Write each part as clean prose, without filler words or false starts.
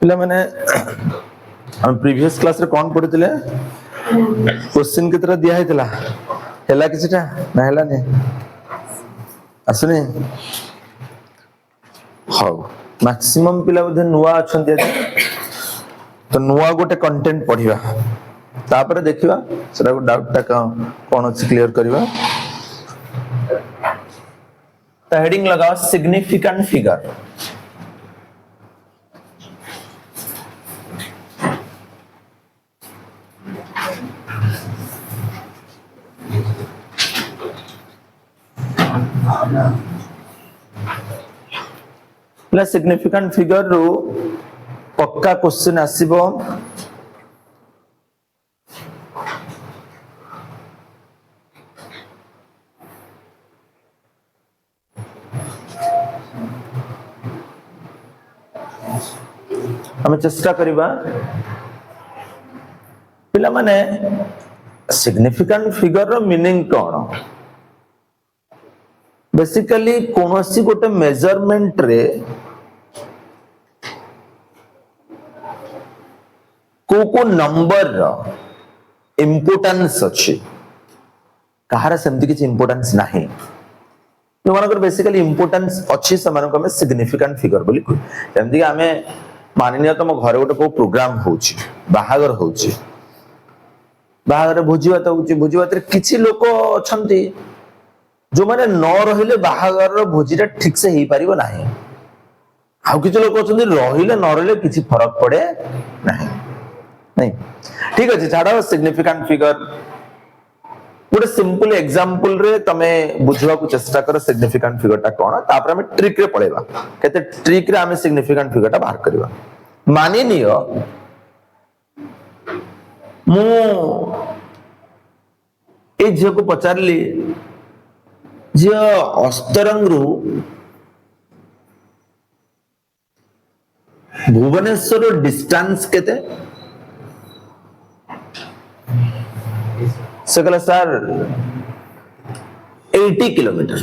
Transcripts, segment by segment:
पिला माने हम प्रीवियस क्लास रे कोन पढितले क्वेश्चन केतरा दिया हेतला हेला किछटा ना हेला ने आसने हाउ मैक्सिमम पिला बधे नुवा अछन तो नुवा गोटे कंटेंट पढिबा तापर देखिबा सेटा को डाउट ता कोन अछि क्लियर करबा ता हेडिंग लगाओ significant figure plus significant figure रो पक्का क्वेश्चन आसीबो हमें चेष्टा करिबा पिला माने सिग्निफिकेंट फिगर रो मीनिंग कोन बेसिकली कोनोसी गोटे मेजरमेंट रे को नंबर इंपोर्टेंस अच्छी कहार सेमती किसी इंपोर्टेंस नहीं जो मानकर बेसिकली इंपोर्टेंस अच्छी से मानक हमें सिग्निफिकेंट फिगर बोली कोइ जेमती हमें माननीय तम घरे गोटे को प्रोग्राम होउची बाहागर होउची बाहागर भोजीभात होउची भोजीभात रे किछि लोक अछंती जो माने न रहिले बाहागर भोजीटा ठीक से ही परिबो नाही आउ किछि लोक अछंती रहिले न रहिले किछि फरक पड़े नाही नहीं ठीक अछि छाडा सिग्निफिकेंट फिगर गोटे सिंपल एग्जांपल रे तमे बुझवा को चेष्टा कर सिग्निफिकेंट फिगर ता कोन तापर हम ट्रिक रे पळेबा केते ट्रिक रे हम सिग्निफिकेंट फिगर ता बाहर करबा मानि नियो मु ए झियो को पचारली झियो अस्तरंग रु भुवनेश्वर डिस्टेंस केते सकला सर 80 किलोमीटर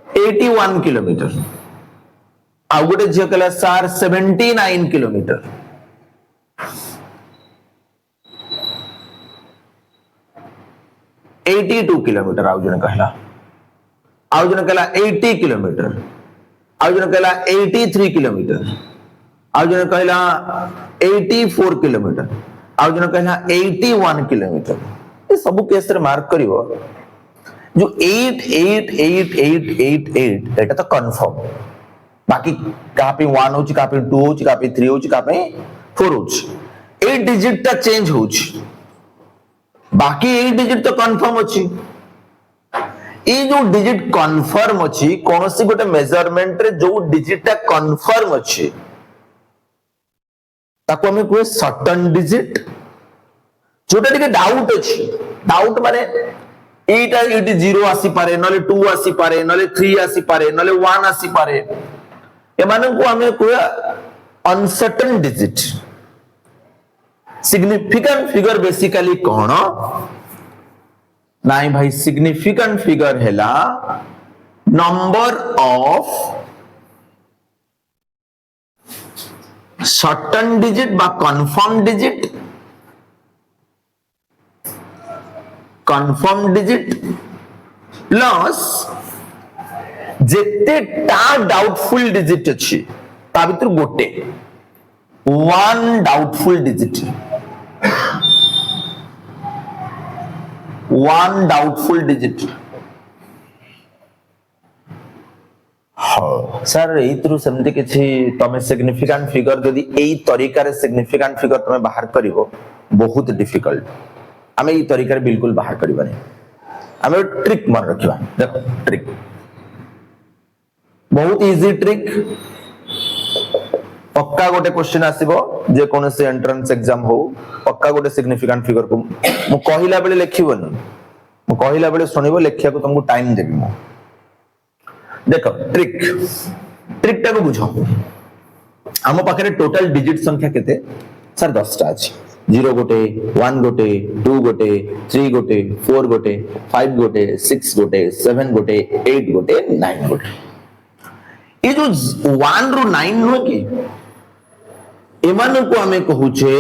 81 किलोमीटर आ गोटे झियो कला सर 79 किलोमीटर $82 किलोमीटर आउ जने कहला 80 किलोमीटर आउ जने कहला 83 किलोमीटर आउ जने कहला 84 किलोमीटर आउ जने कहला 81 किलोमीटर ये सब केस रे मार्क करिवो जो 88888 एटा तो कंफर्म बाकी कहां पे 1 होची कहां पे 2 होची कहां पे 3 होची कहां पे 4 होची 8 डिजिट ता चेंज होची बाकी 8 डिजिट तो कंफर्म अछि ए जो डिजिट कंफर्म अछि कोनोसी गोटे मेजरमेंट रे जो डिजिट ता कंफर्म अछि ताको हमें कोई सर्टन डिजिट जोटा टिके डाउट अछि डाउट माने एटा 0 आसी पारे नले 2 आसी पारे नले 3 आसी पारे नले 1 आसी पारे ए माने को हमें कोई uncertain digit significant figure basically कोन नाही भाई सिग्निफिकेंट फिगर हैला नंबर ऑफ सर्टन डिजिट बा कन्फर्म डिजिट प्लस जेते टा डाउटफुल डिजिट अछि ता भीतर गोटे वन डाउटफुल डिजिट सर एथरु सेमति किछि तमे सिग्निफिकेंट फिगर यदि एई तरीका रे सिग्निफिकेंट फिगर तमे बाहर करिवो बहुत डिफिकल्ट हमें एई तरीका रे बिल्कुल बाहर करिबानी हमें ट्रिक मन रखिबा देखो ट्रिक बहुत इजी ट्रिक पक्का गोटे क्वेश्चन आसीबो जे कोन से एंट्रेंस एग्जाम हो पक्का गोटे सिग्निफिकेंट फिगर को मु कहिला बेले लेखिबोनी मु कहिला बेले सुनिबो लेखिया को तुमको टाइम देबी मु देखो ट्रिक टा को बुझो हम पाखरे टोटल डिजिट संख्या केते सर 10 टा अछि 0 गोटे 1 गोटे 2 गोटे 3 गोटे 4 गोटे 5 गोटे 6 गोटे 7 गोटे 8 गोटे 9 गोटे ये जो 1 रु 9 नुहे कि एमान को आमे कहूचे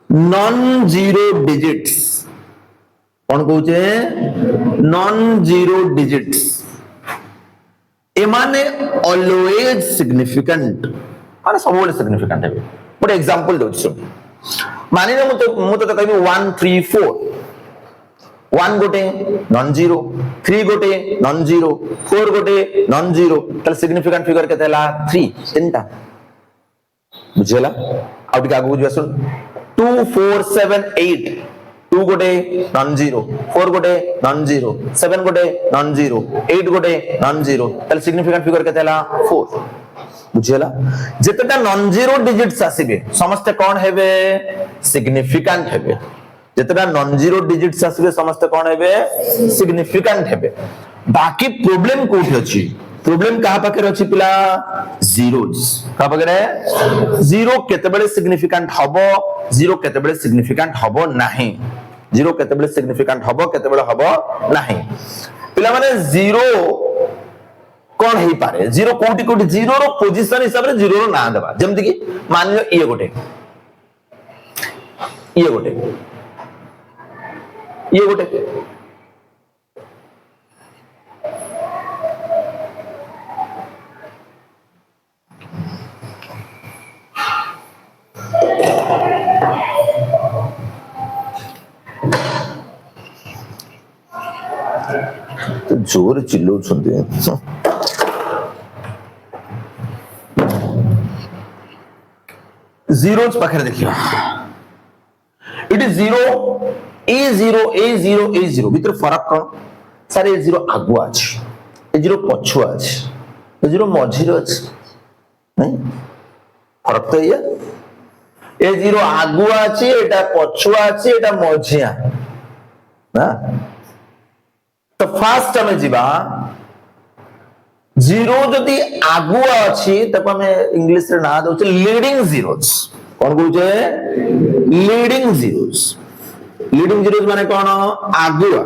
नॉन जीरो डिजिट्स कौन कहूचे नॉन जीरो डिजिट्स एमाने ऑलवेज सिग्निफिकेंट माने सबले सिग्निफिकेंट है गोटे एग्जांपल दउ सुन मानि न मु तो कहबी 1 3 4 1 गोटे नॉन जीरो 3 गोटे नॉन जीरो 4 गोटे नॉन जीरो तल सिग्निफिकेंट फिगर केते हला 3 तीनटा बुझेला आउ टिका आगु बुझबा सुन 2 4 7 8 2 गोटे नॉन जीरो 4 गोटे नॉन जीरो 7 गोटे नॉन जीरो 8 गोटे नॉन जीरो तल सिग्निफिकेंट फिगर केते हला 4 बुझेला जेतेटा नॉन जीरो डिजिट्स आसीबे समस्त कोन हेबे सिग्निफिकेंट हेबे जेतेटा नॉन जीरो डिजिट्स आसीबे समस्त कोन हेबे सिग्निफिकेंट हेबे बाकी प्रॉब्लम कोठी अछि प्रॉब्लम कहा पाखे अछि पिला जीरोस कहा पाखे जीरो केतेबेले सिग्निफिकेंट हबो जीरो केतेबेले सिग्निफिकेंट हबो नाही जीरो केतेबेले सिग्निफिकेंट हबो केतेबेले हबो नाही पिला माने जीरो कौन हे पारे जीरो कोटी कोटी जीरो रो पोजीशन हिसाब रे जीरो रो ना देबा जेमति कि मान लियो ये गोटे तो जोर चिल्लो छुंदे जीरोस पाखे देखियो इट इज जीरो भीतर फरक कौन सर ए जीरो आगुआ अछि ए जीरो पछुआ अछि ए जीरो मझिरो अछि नहीं फरक तो ये ए जीरो आगुआ अछि एटा पछुआ अछि एटा मझिया ना तो फास्ट हमें जीवा जीरो जदि आगुआ अछि तब हमें इंग्लिश रे ना दउछ लीडिंग जीरोस कौन कहूचे लीडिंग जीरोस माने कौन आगुआ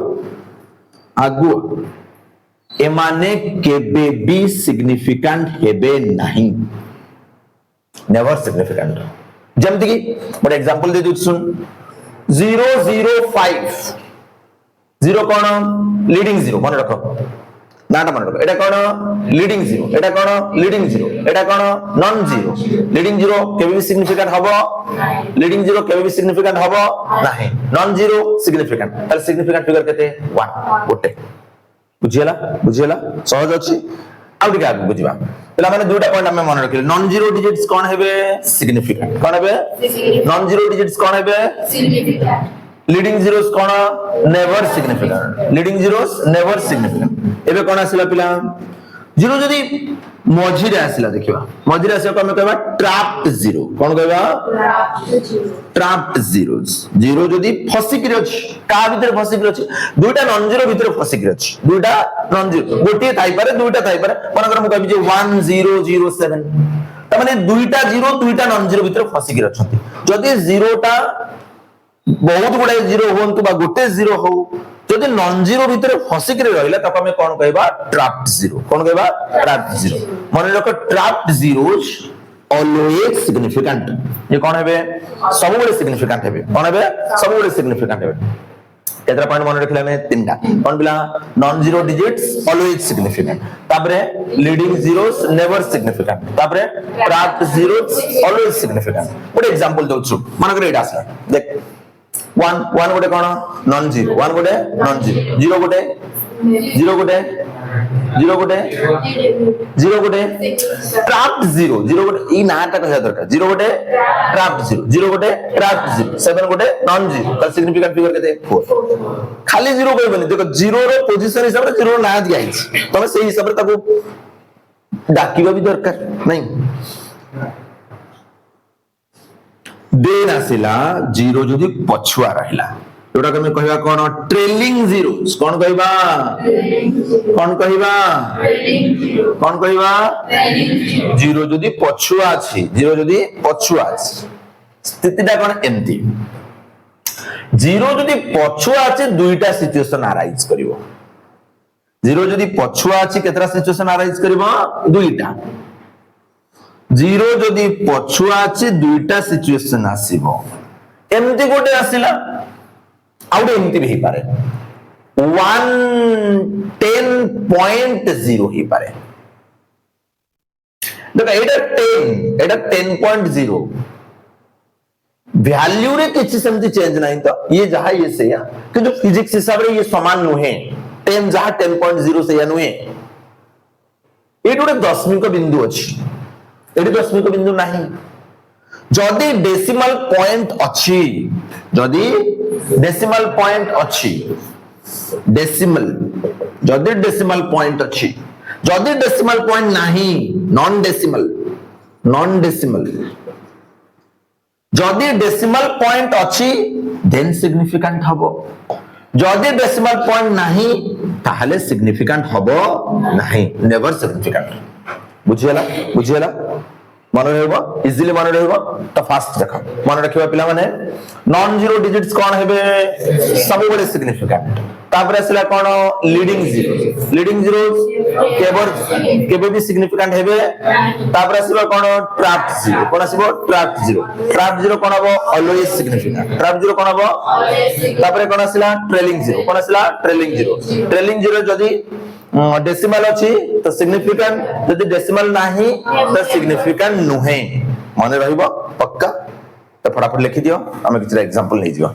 एमाने केबे भी सिग्निफिकेंट हेबे नहीं नेवर सिग्निफिकेंट जेमति कि बट एग्जांपल दे दउ सुन 005 जीरो कौन लीडिंग जीरो मन रखो नाटा मन रखो एटा कौन लीडिंग जीरो एटा कौन लीडिंग जीरो एटा कौन नॉन जीरो लीडिंग जीरो केबे भी सिग्निफिकेंट हबो लीडिंग जीरो केबे भी सिग्निफिकेंट हबो नाही नॉन जीरो सिग्निफिकेंट ताल सिग्निफिकेंट फिगर केते 1 गोटे बुझियला सहज अछि आउ टिका बुझिबा पहला माने दुटा पॉइंट हमें मन रखिले नॉन जीरो डिजिट्स कोन हेबे सिग्निफिकेंट कोन हेबे नॉन जीरो डिजिट्स कोन हेबे सिग्निफिकेंट लीडिंग जीरोस कोन never significant leading zeros never significant एबे कोन आसिला पिला जीरो जदी मझिरे आसिला देखिबा मझिरे आसिया को हमें कहबा ट्रैप्ड जीरो कोन कहबा ट्रैप्ड जीरोस जीरो जदी फसिकिर अछि का भीतर फसिकिर अछि दुटा नॉन जीरो भीतर फसिकिर अछि दुटा नॉन जीरो गोटे थाई पारे दुटा थाई पारे मनकर मु कहबी जे 1007 त माने दुटा जीरो दुटा नॉन जीरो भीतर फसिकिर अछंती जदी जीरोटा बहुत गुडा जीरो होंतु बा गोटे जीरो हो जदि नॉन जीरो भीतर फसिक रहिला तब हमें कोन कहबा ट्रैप्ड जीरो कोन कहबा ट्रैप्ड जीरो मन रखो ट्रैप्ड जीरोस ऑलवेज सिग्निफिकेंट ये कोन हेबे सब बड़े सिग्निफिकेंट हेबे कोन हेबे सब बड़े सिग्निफिकेंट हेबे केतरा पॉइंट मन रखले हमें तीनटा कोन बिला non zero digits always significant तापरे लीडिंग जीरोस नेवर सिग्निफिकेंट तापरे trapped zeros always significant good example दउ छु मन करे एटा आसला देख 1 गोटे कोन नॉन जीरो 1 गोटे नॉन जीरो जीरो गोटे ट्रैप्ड जीरो जीरो गोटे ई नाटा कहया दरकार जीरो गोटे ट्रैप्ड जीरो गोटे ट्रैप्ड जीरो 7 गोटे नॉन जीरो का सिग्निफिकेंट फिगर केते 4 खाली जीरो कहबनी देखो जीरो रो पोजीशन हिसाब रे जीरो ना दिया हिच तमे सेही हिसाब रे ताको डाकिबा भी दरकार नहीं देन आसिला जीरो जदी पछुआ रहिला जोटा के मैं कहबा कोन ट्रेलिंग जीरोस कोन कहबा जीरो जदी पछुआ अछि स्थितिटा कोन एमती जीरो जदी पछुआ अछि दुईटा सिचुएशन अराइज करिवो जीरो जदि पछुआ अछि केतरा सिचुएशन अराइज करबो दुईटा जीरो जदि पछुआ अछि दुईटा सिचुएशन आसीबो एमती गोटे आसिला आउट एमती भी पारे 110.0 ही पारे देखा एटा 10 एटा 10.0 वैल्यू रे किछि सेमती चेंज नहीं तो ये जहा ये से या किंतु फिजिक्स हिसाब रे ये समान नुहे 10 जहा 10.0 से या नुहे एट गोटे दशमिक बिंदु अछि एटी दशमिक बिंदु नहीं जदि डेसिमल पॉइंट अच्छी जदि डेसिमल पॉइंट अच्छी डेसिमल जदि डेसिमल पॉइंट अच्छी जदि डेसिमल पॉइंट नहीं नॉन डेसिमल जदि डेसिमल पॉइंट अच्छी देन सिग्निफिकेंट हबो जदि डेसिमल पॉइंट नहीं ताहले सिग्निफिकेंट हबो नहीं नेवर सिग्निफिकेंट बुझियला मन रहबो इजीली मन रहबो तो फास्ट देखो मन रखिबा पिला माने नॉन जीरो डिजिट्स कोन हेबे सब बड़े सिग्निफिकेंट तापर असला कोन लीडिंग जीरो केबे भी सिग्निफिकेंट हेबे तापर असला कोन ट्रैप्ड जीरो कोन आसीबो ट्रैप्ड जीरो कोन हबो ऑलवेज सिग्निफिकेंट ट्रैप्ड जीरो कोन हबो तापर कोन असला ट्रेलिंग जीरो जदी डेसिमल अछि तो सिग्निफिकेंट यदि डेसिमल नाही तो सिग्निफिकेंट नुहे माने रहइबो पक्का तो फटाफट लिखि दियो हम किछ एग्जांपल नै जियो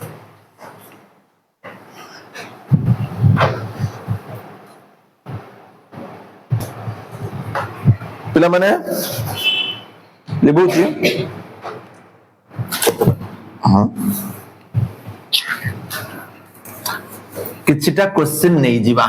पिला माने लिबुची हां किछटा क्वेश्चन नै जिबा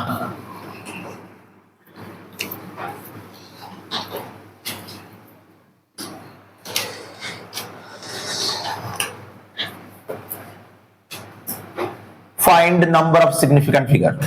find number of significant figure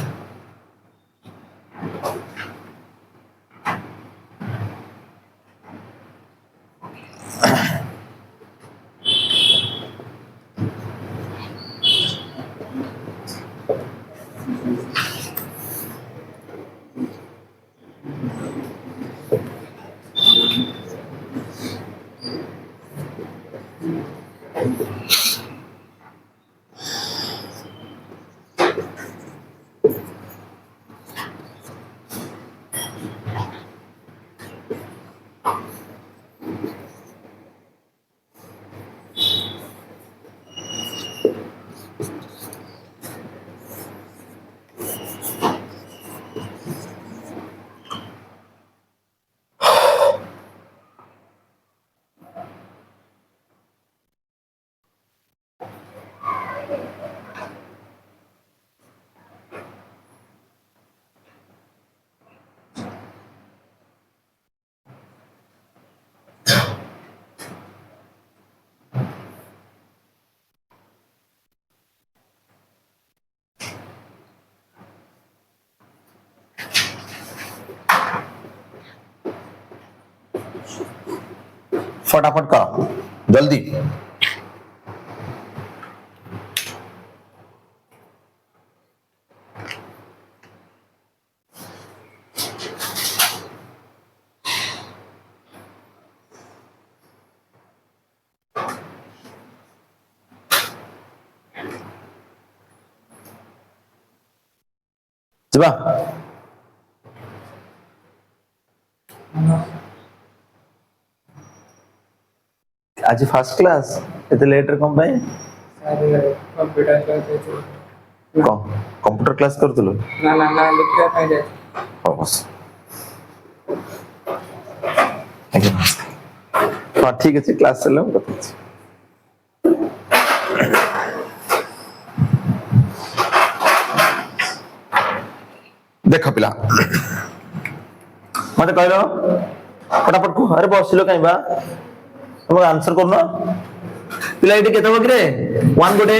फटाफट करो जल्दी ଯିବା आज फर्स्ट क्लास एते लेटर कम भाई कंप्यूटर क्लास कंप्यूटर क्लास करतलो ना लिखा पाई जाय हो बस हां ठीक है क्लास चलो बताछि देख पिला मते कहलो फटाफट को अरे बसिलो काई बा तुम आंसर करनो पिला एटी केते बकरे 1 गोटे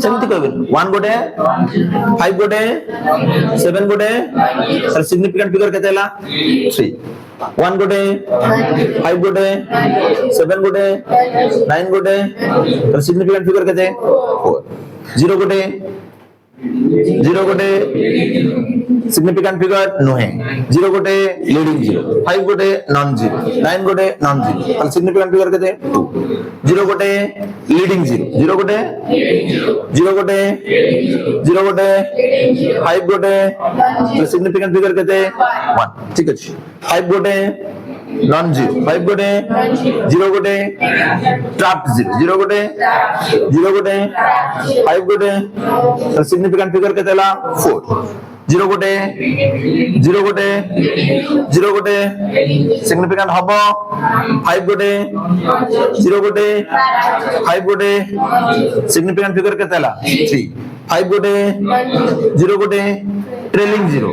सेमति कहबे 1 गोटे 5 गोटे 7 गोटे सर सिग्निफिकेंट फिगर केते हला 3 1 गोटे 5 गोटे 7 गोटे 9 गोटे सर सिग्निफिकेंट फिगर केते 4 0 गोटे जीरो गोटे सिग्निफिकेंट फिगर नुहे जीरो गोटे लीडिंग जीरो 5 गोटे नॉन जीरो 9 गोटे नॉन जीरो ताले सिग्निफिकेंट फिगर केते 2 जीरो गोटे लीडिंग जीरो जीरो गोटे जीरो गोटे 5 गोटे ताले सिग्निफिकेंट फिगर केते 1 ठीक अछि 5 गोटे नॉन जीरो 5 गोटे जीरो गोटे ट्रैप जीरो गोटे 5 गोटे सिग्निफिकेंट फिगर केतेला 4 जीरो गोटे सिग्निफिकेंट हबो 5 गोटे जीरो गोटे 5 गोटे सिग्निफिकेंट फिगर केतेला 3 5 गोटे जीरो गोटे ट्रेलिंग जीरो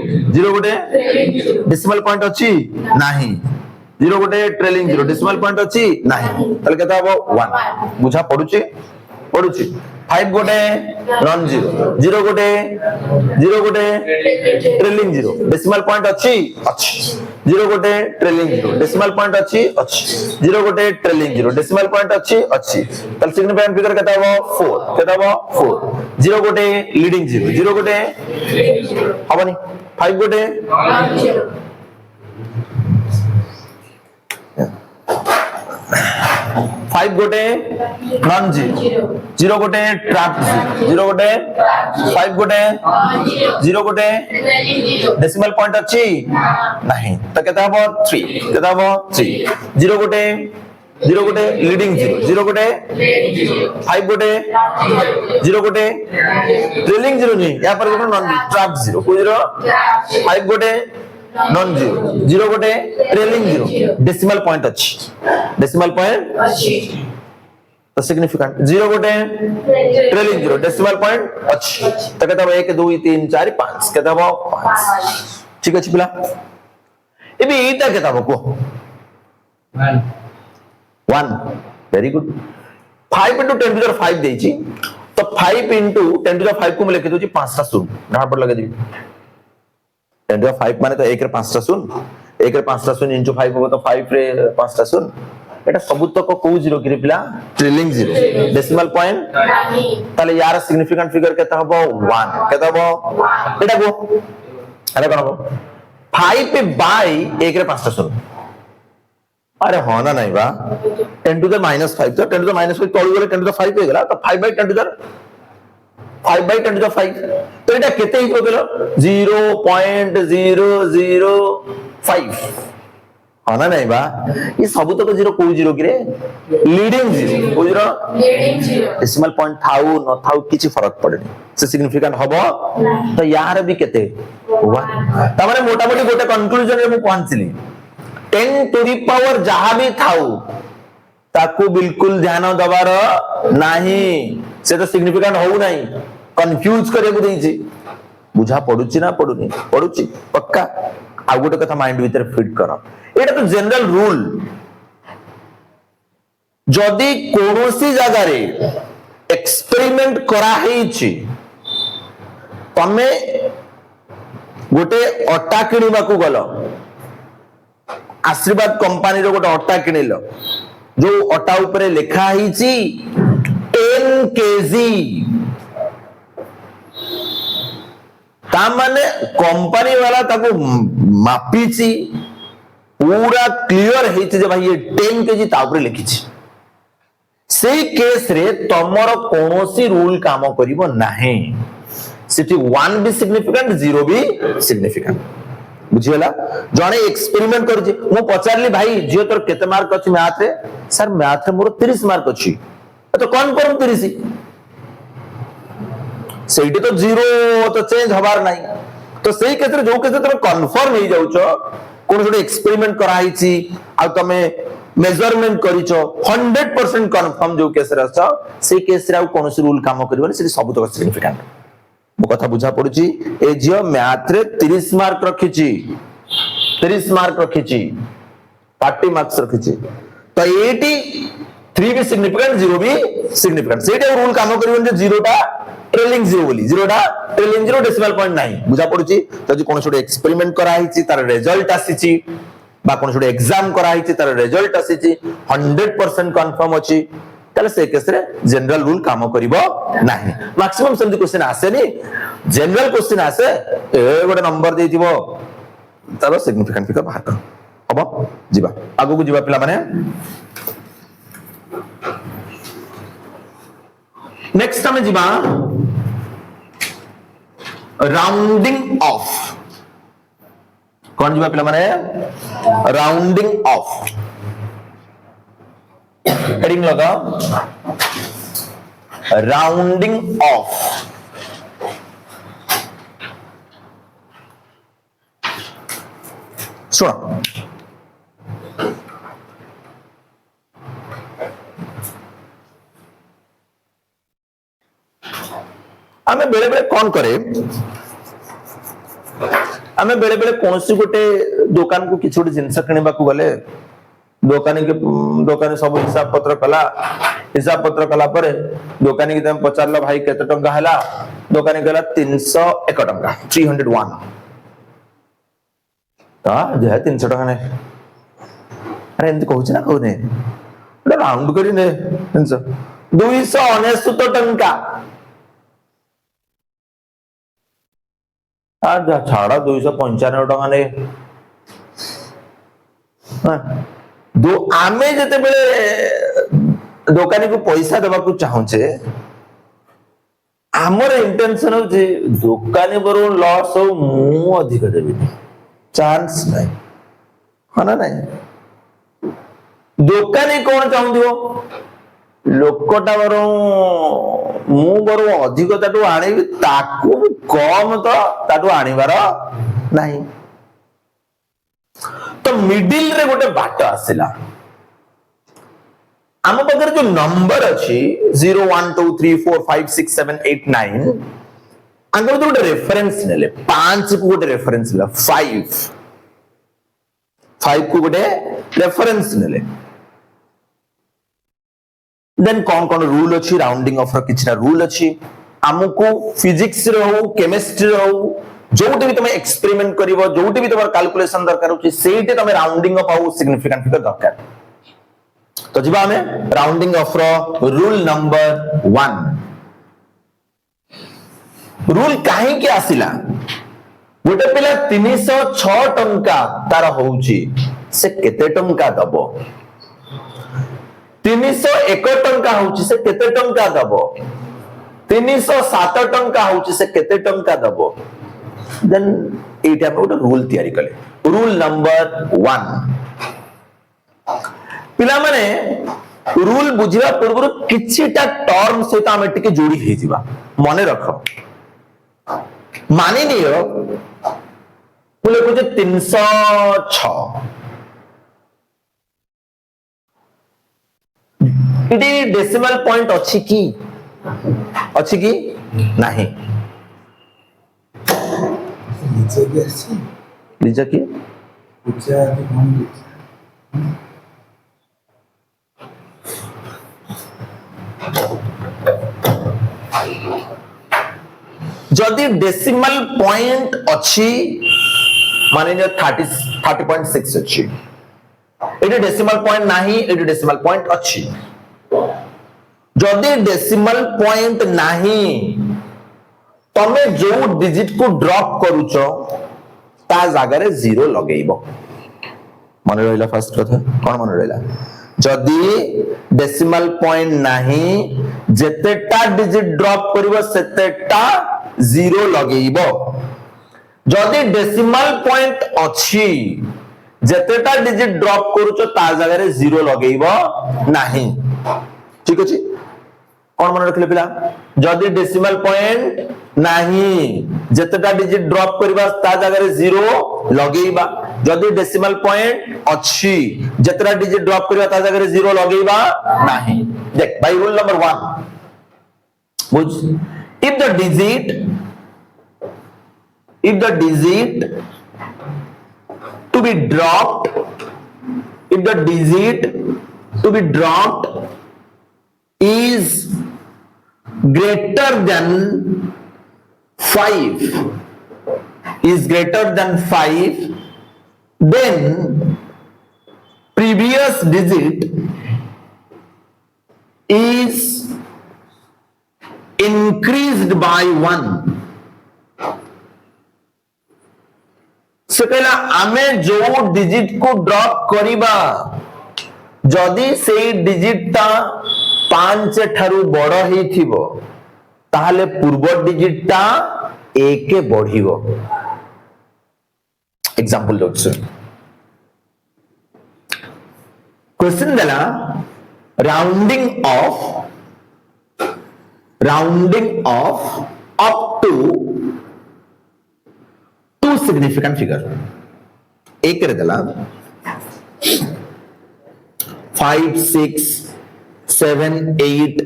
गोटे डेसिमल पॉइंट अछि नाही जीरो गोटे ट्रेलिंग जीरो डेसिमल पॉइंट अछि नाही तले केता हबो 1 बुझा पडुची 5 गोटे नॉन जीरो गोटे ट्रेलिंग जीरो डेसिमल पॉइंट अछि जीरो गोटे ट्रेलिंग जीरो डेसिमल पॉइंट अछि जीरो गोटे ट्रेलिंग जीरो डेसिमल पॉइंट अछि तले सिग्निफिकेंट फिगर केता हबो 4 जीरो गोटे लीडिंग जीरो गोटे हबनी 5 गोटे फाइव गोटे नॉन जीरो गोटे ट्रैप जीरो गोटे 5 गोटे जीरो गोटे डेसिमल पॉइंट अछि नहीं तो केता हबो 3 केता हबो 3 जीरो गोटे लीडिंग जीरो गोटे 5 गोटे जीरो गोटे ट्रेलिंग जीरो नहीं या पर नॉन ट्रैप जीरो 5 गोटे नॉन जीरो गोटे ट्रेलिंग जीरो डेसिमल पॉइंट तो सिग्निफिकेंट जीरो गोटे ट्रेलिंग जीरो डेसिमल पॉइंट अच्छी तो कहता है 1 2 3 4 5 कहता है 5 ठीक है पिला एबे एटा कहता है को 1 very good 5 into 10 to the 5 देछि तो 5 into 10 to the 5 को मैं लिख दोछि 5 टा शून्य डाहा पर लगा देबी 10 to the 5 माने तो 1 रे 5 टा शून्य 1 रे 5 टा शून्य into 5 हो तो 5 रे 5 टा शून्य एटा सबुतक को जीरो कि पिला ट्रेलिंग जीरो डेसिमल पॉइंट ताले यार सिग्निफिकेंट फिगर केता हबो 1 केता हबो एटा को अरे कोन हबो 5 बाय 1 रे 5 टा शून्य अरे हो ना नहीं बा 10 to the minus 5 तो 10 to the minus 5 तोड़ गले 10 to the 5 पे गला तो 5 by 10 to the 5 तो एटा केते ही बोलो 0.005 हो ना नहीं बा ये सब तो जीरो को जीरो कि रे लीडिंग जीरो को जीरो डेसिमल पॉइंट थाउ न थाउ किछि फरक पड़ेनी से सिग्निफिकेंट हबो तो यार भी केते 1 त माने मोटा मोटी गोटे कंक्लूजन रे मु पहुंचली 10 to the power जहां भी थाउ ताकू बिल्कुल ध्यान दबार नाही से तो सिग्निफिकेंट हो नहीं कंफ्यूज करे को देछि बुझा पडुची ना पडुनी पडुची पक्का आ गोटे कथा माइंड भीतर फिट करो एटा तो जनरल रूल जदी कोनोसी जगह रे एक्सपेरिमेंट करा हेछि तमे गोटे अटा किनिबा को गलो आशीर्वाद कंपनी रो गोटे अटा किनिलो जो अटा ऊपर लिखा हिची 10 kg ता माने कंपनी वाला ताको मापीची पूरा क्लियर हेची जे भाई ये 10 kg ता ऊपर लिखिची सेही केस रे तमरो कोनोसी रूल काम करिवो नाही सिटी 1 भी सिग्निफिकेंट 0 भी सिग्निफिकेंट बुझियला जने एक्सपेरिमेंट करछि मु पचारली भाई जियो तोर केते मार्क अछि मैथ रे सर मैथ रे मोर 30 मार्क अछि तो कोन करम 30 सेठी तो 0 तो चेंज हबार नाही तो सेही केते जो केते तमे कंफर्म हे जाउछो कोन जोडे एक्सपेरिमेंट कराइछि आ तमे मेजरमेंट करिछो 100% कंफर्म जो केस रे छ से केस रे आ कोनोसी रूल काम करिवनी से सब तो सिग्निफिकेंट मो कथा बुझा पड़ुची ए जियो मैथ रे 30 मार्क रखिची 30 मार्क रखिची 30 मार्क्स रखिची तो 83 भी सिग्निफिकेंट 0 भी सिग्निफिकेंट सेटा रूल काम करिवन जे 0 टा ट्रेलिंग 0 बोली 0 टा ट्रेलिंग 0 डेसिमल पॉइंट नाही बुझा पड़ुची जदि कोन छोटे एक्सपेरिमेंट करा हिची तार रिजल्ट आसीची बा कोन छोटे एग्जाम करा हिची तार रिजल्ट आसीची 100% कंफर्म अछि ताले से केस रे जनरल रूल काम करिवो नाही मैक्सिमम सेमती क्वेश्चन आसेनी जनरल क्वेश्चन आसे ए गोटे नंबर देथिबो तार सिग्निफिकेंट फिगर बाहर कर अब जीवा आगु को जीवा पिला माने नेक्स्ट हमें जीवा राउंडिंग ऑफ कौन जीवा पिला माने राउंडिंग ऑफ हेडिंग लगा राउंडिंग ऑफ सुनो आमे बेले बेले कौन करे आमे बेले बेले कौन सी गोटे दुकान को किसी गोटे जिनस किणवा को गले दुकानी के दुकानी सब हिसाब पत्र कला परे दुकानी की तुम पचारल भाई केते टंका हला दुकानी कहला 301 टंका 301 ता जे 300 टंका ने अरे एंत कहू ना कहने राउंड करी ने 299 टंका आज छाड़ा 295 टंका ने दो आमे जते बेले दुकानी को पैसा देबा को चाहूचे हमर इंटेंशन हो जे दुकानी बरो लॉस हो मु अधिक देबी चांस नहीं हना नहीं दुकानी कौन चाहूदियो लोकटा बरो मु बरो अधिक ताटू आनी ताकू कम तो ताटू आनीबार नहीं तो मिडिल रे गोटे बाट आसिला आम पाखे जो नंबर अच्छी 0 1 2 3 4 5 6 7 8 9 आंगर तो गोटे रेफरेंस नेले 5 को गोटे रेफरेंस नेले 5 को गोटे रेफरेंस नेले देन कौन कौन रूल अच्छी राउंडिंग ऑफ रो किछना रूल अच्छी आमको फिजिक्स रे हो केमिस्ट्री रे हो जोटे भी तुम एक्सपेरिमेंट करिवो जोटे भी तुम कैलकुलेशन दरकार होची सेटे तुम राउंडिंग ऑफ आउ सिग्निफिकेंट फिगर दरकार तो जीवा हमें राउंडिंग ऑफ रो रूल नंबर 1 रूल काहे के आसिला गोटे पिला 306 टंका तार होउची से केते टंका दबो 301 टंका होउची से केते टंका दबो 307 टंका होउची से केते टंका दबो देन एटा गोटे रूल तैयारी कले रूल नंबर 1 पिला माने रूल बुझिबा पूर्व किछिटा टर्म सहित आमे टिके जोड़ी हे जिबा मने रखो मानि नियो बोले कुछ 306 इटी डेसिमल पॉइंट अछि की नहीं लीजा की जदि डेसिमल पॉइंट अच्छी माने 30.6 अच्छी एटी डेसिमल पॉइंट नहीं एटी डेसिमल पॉइंट अच्छी जदि डेसिमल पॉइंट नहीं तमे जो डिजिट को ड्रॉप करूचो ता जागारे जीरो लगेइबो मन रहिला फर्स्ट कथा कोन मन रहिला जदि डेसिमल पॉइंट नहीं जेतेटा डिजिट ड्रॉप करिवो सेतेटा जीरो लगेइबो जदि डेसिमल पॉइंट अछि जेतेटा डिजिट ड्रॉप करूचो ता जागारे जीरो लगेइबो नाही ठीक अछि कौन मन रखले पिला जदि डेसिमल पॉइंट नहीं जेतेटा डिजिट ड्रॉप करबा ता जगह जीरो लगेइबा जदि डेसिमल पॉइंट अछि जेतेटा डिजिट ड्रॉप करबा ता जगह जीरो लगेइबा नहीं देख बाय रूल नंबर 1 बुझ if the digit to be dropped is greater than 5 then previous digit is increased by 1 से कहला आमे जो डिजिट को ड्रॉप करिबा जदि से डिजिट ता 5 ठारू बड़ ही थिबो ताहले पूर्व डिजिट ता 1 के बढ़िबो एग्जांपल दोछ क्वेश्चन देला rounding off up to two significant figure एक करे देला 5 6 7 8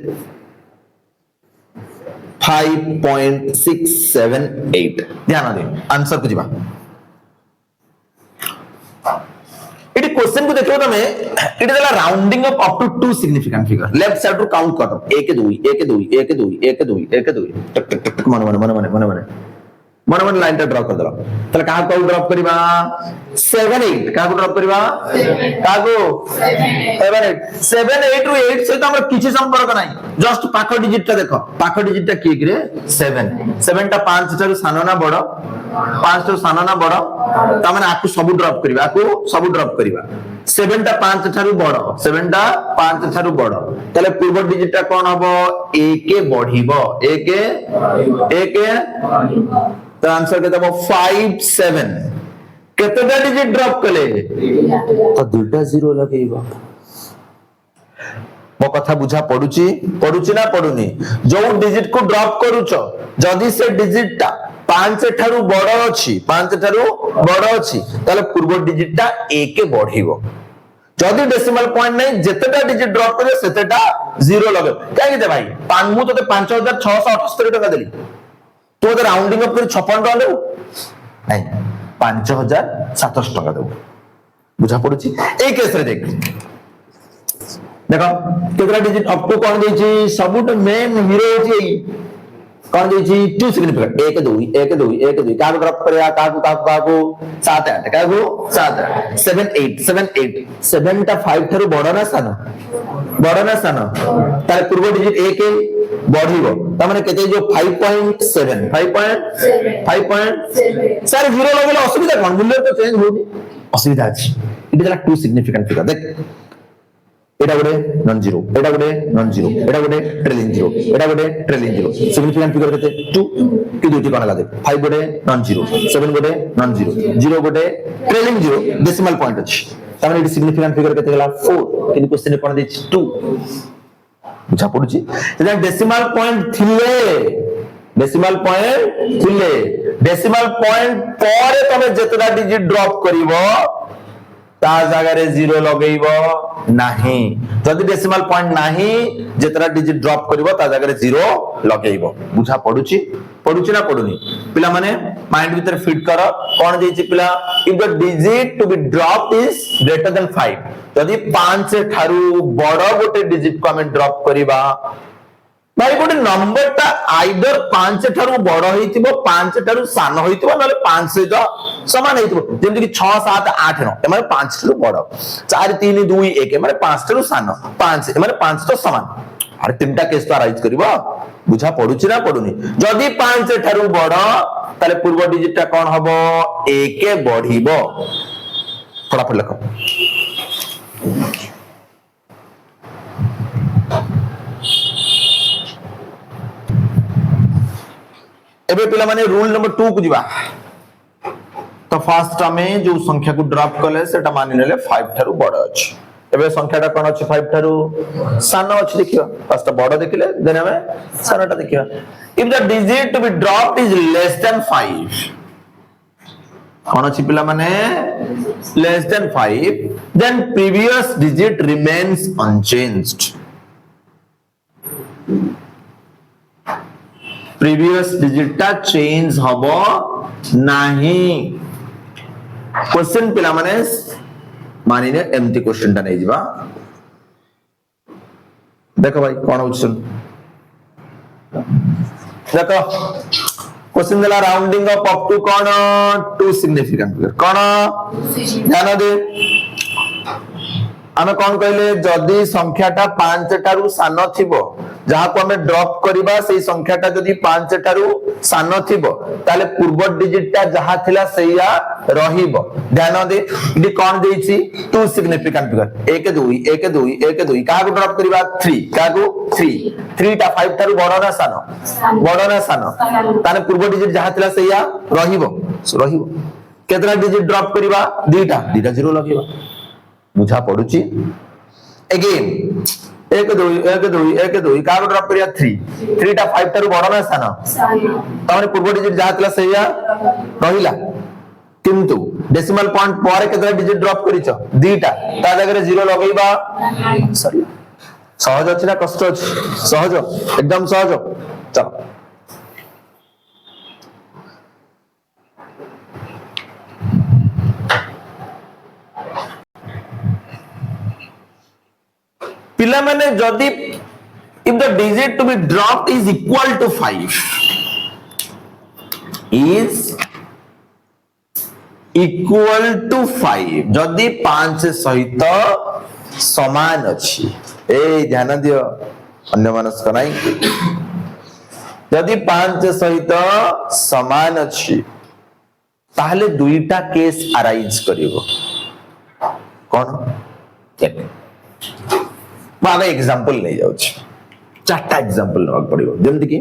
5.678 ध्यान दे आंसर को जीवा इट क्वेश्चन को देखो तमे इट देला rounding up to two significant figure left side row count कर दो 1 2 1 2 1 2 1 2 1 2 टक टक टक मन लाइन ड्रॉप कर दला तले का को ड्रॉप करबा 7 8 का को ड्रॉप करबा का को 7 8 रो 8 से तो हमर किछि संपर्क नाही जस्ट पाखो डिजिट ता देखो पाखो डिजिट ता की रे 7 ता 5 ता सानो ना बड़ 5 ता सानो ना बड़ ता माने आकु सब ड्रॉप करबा आकु सब ड्रॉप करबा 7 ता 5 थारु बड़ 7 ता 5 थारु बड़ तले पूर्व डिजिट ता कोन हबो 1 के बढ़िबो 1 तो आंसर के तब 5 7 केतेटा डिजिट ड्रॉप कले तो दुटा जीरो लगेइबा मो कथा बुझा पडुची ना पडुनी जो डिजिट को ड्रॉप करूचो जदी से डिजिट ता 5 ठारू बड़ अछि ताले पूर्व डिजिट ता 1 के बढ़िबो जदी डेसिमल पॉइंट नहीं जेतेटा डिजिट ड्रॉप करे सेतेटा जीरो लगे काहे दे भाई मु तोते 5678 टका देली तो राउंडिंग अप कर 56 टका देऊ नहीं 5700 टका देऊ बुझा पड़ुची ए केस रे देख देखो केतरा डिजिट अप टू कोन देची सबुट मेन हीरो होची कोन देची टू सिग्निफिकेंट 1 2 1 2 1 2 का ड्रॉप करया का 7 8 का 7 8 7 8 7 ता 5 थारु बड़ ना सानो तार पूर्व डिजिट 1 के बढ़िबो ता माने केते जो 5.7 सर जीरो लगेला असुविधा कोन मूल्य तो चेंज होनी असुविधा अछि it is two significant figure देख एटा गोटे नॉन जीरो एटा गोटे नॉन जीरो एटा गोटे ट्रेलिंग जीरो एटा गोटे ट्रेलिंग जीरो सिग्निफिकेंट फिगर केते 2 कि दुटी कोन लागे 5 गोटे नॉन जीरो 7 गोटे नॉन जीरो 0 गोटे ट्रेलिंग जीरो डेसिमल पॉइंट अछि ता माने इट सिग्निफिकेंट फिगर केते गेला 4 किन क्वेश्चन कोन देछि 2 बुझा पड़ुची डेसिमल पॉइंट पर तमे जेतरा डिजिट ड्रॉप करिवो ता जगह रे जीरो लगेइबो नाही जदी डेसिमल पॉइंट नाही जेतरा डिजिट ड्रॉप करिवो ता जगह रे जीरो लगेइबो बुझा पड़ुची ना पड़ुनी पिला माने माइंड भीतर फिट करो कोन देछि पिला if the digit to be dropped is greater than 5 जदी 5 ठारू बड़ गोटे डिजिट को हमें ड्रॉप करिबा भाई गोटे नंबर ता आइदर 5 ठारू बड़ होइतिबो 5 ठारू सान होइतिबो नले 5 सहित समान होइतिबो जेमति कि 6 7 8 9 एमाने 5 ठारू बड़ 4 3 2 1 एमाने 5 ठारू सान 5 एमाने 5 तो समान अरे तीनटा केस तो अराइज करबो बुझा पडुची ना पडुनी जदी 5 ठारू बड़ ताले पूर्व डिजिट ता कोन हबो 1 के बढ़िबो फटाफट लिखो एबे पिला माने रूल नंबर 2 को जीवा तो फर्स्ट में जो संख्या को ड्रॉप कले सेटा मानि नेले 5 ठारू बड़ अछि एबे संख्याटा कोन अछि 5 ठारू सान अछि देखियो फर्स्ट बड़ देखिले देन हमें सानटा देखियो if the digit to be dropped is less than 5 कोन अछि पिला माने less than 5 then previous digit remains unchanged previous digit ता चेंज हबो नाही क्वेश्चन पिला माने मानी ने एमटी क्वेश्चन ता नै जिबा देखो भाई कोन क्वेश्चन देखो क्वेश्चन देला राउंडिंग अप टू कोन टू सिग्निफिकेंट फिगर कोन ध्यान दे आमे कौन कहले जदि संख्याटा 5 टारू सान थिबो जहा को हमें ड्रॉप करबा सेही संख्याटा जदि 5 टारू सान थिबो ताले पूर्व डिजिटटा जहा थिला सेया रहिबो ध्यान दे इडी कौन देछि टू सिग्निफिकेंट फिगर 1 2 1 2 1 2 का को ड्रॉप करबा 3 का को 3 टा 5 टारू बड़ ना सान ताने पूर्व डिजिट जहा थिला सेया रहिबो केतरा डिजिट ड्रॉप करबा दीटा जीरो लगेबा बुझा पड़ुची अगेन 1 2 1 2 1 2 का ड्रॉप करिया 3 टा 5 टारू बड़ ना सान ताने पूर्व डिजिट जहा थिला सेया रहिला किंतु डेसिमल पॉइंट पर केतरा डिजिट ड्रॉप करिछ दीटा ता जगह जीरो लगेबा सॉरी सहज अछि ना कष्ट अछि सहज एकदम सहज चलो पिला माने जदि if the digit to be dropped is equal to 5 is equal to 5 जदि 5 सहित समान अछि ए ध्यान दियो अन्य मनस्क नाही जदि 5 सहित समान अछि ताहले दुईटा केस अराइज करिवो कोन चेक माने एग्जांपल नहीं जाउछ चारटा एग्जांपल नक पड़िबो जेमति कि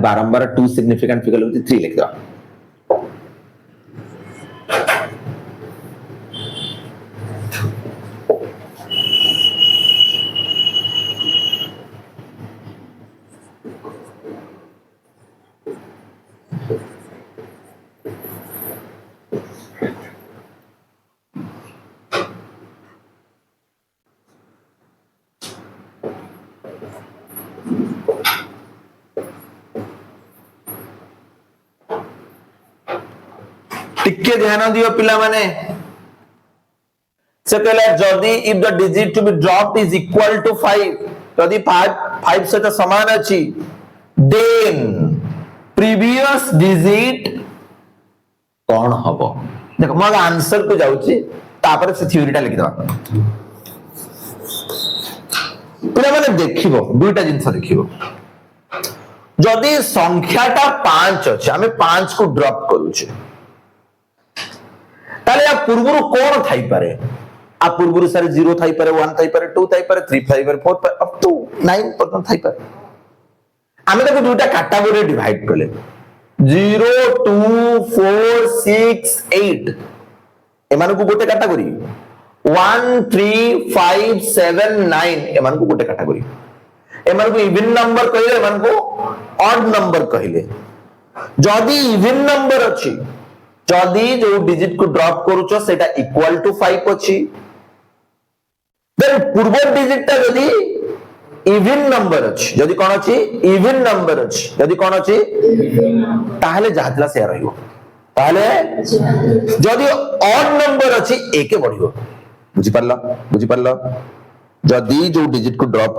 बारंबार टू सिग्निफिकेंट फिगर होती 3 लिख दो टिके ध्यान दियो पिला माने से कहला जदि if the digit to be dropped is equal to 5 जदि 5 से तो समान अछि देन प्रीवियस डिजिट कौन हबो देखो म आंसर को जाउची तापर से थ्योरीटा लिख दवा पिला माने देखिबो दुईटा जिंस देखिबो जदि संख्याटा 5 अछि हमें 5 को ड्रॉप करूचे ताले या पूर्वरु कोन थाई पारे आ पूर्वरु सारे 0 थाई पारे 1 थाई पारे 2 थाई पारे 3 थाई पारे 4 अप टू 9 पर्यंत थाई पारे आमे ताको दुटा कैटेगरी डिवाइड करले 0 2 4 6 8 एमान को गोटे कैटेगरी 1 3 5 7 9 एमान को गोटे कैटेगरी एमान को इवन नंबर कहले एमान को ऑड नंबर कहले जदी इवन नंबर अछि जदि जो डिजिट को ड्रॉप करूचो सेटा इक्वल टू 5 अछि देन पूर्व डिजिट ता जदि इवन नंबर अछि जदि कोन अछि इवन नंबर अछि जदि कोन अछि ताहले जाहतला से रहियो ताहले जदि ऑड नंबर अछि एके बढ़ियो बुझि पारला जदि जो डिजिट को ड्रॉप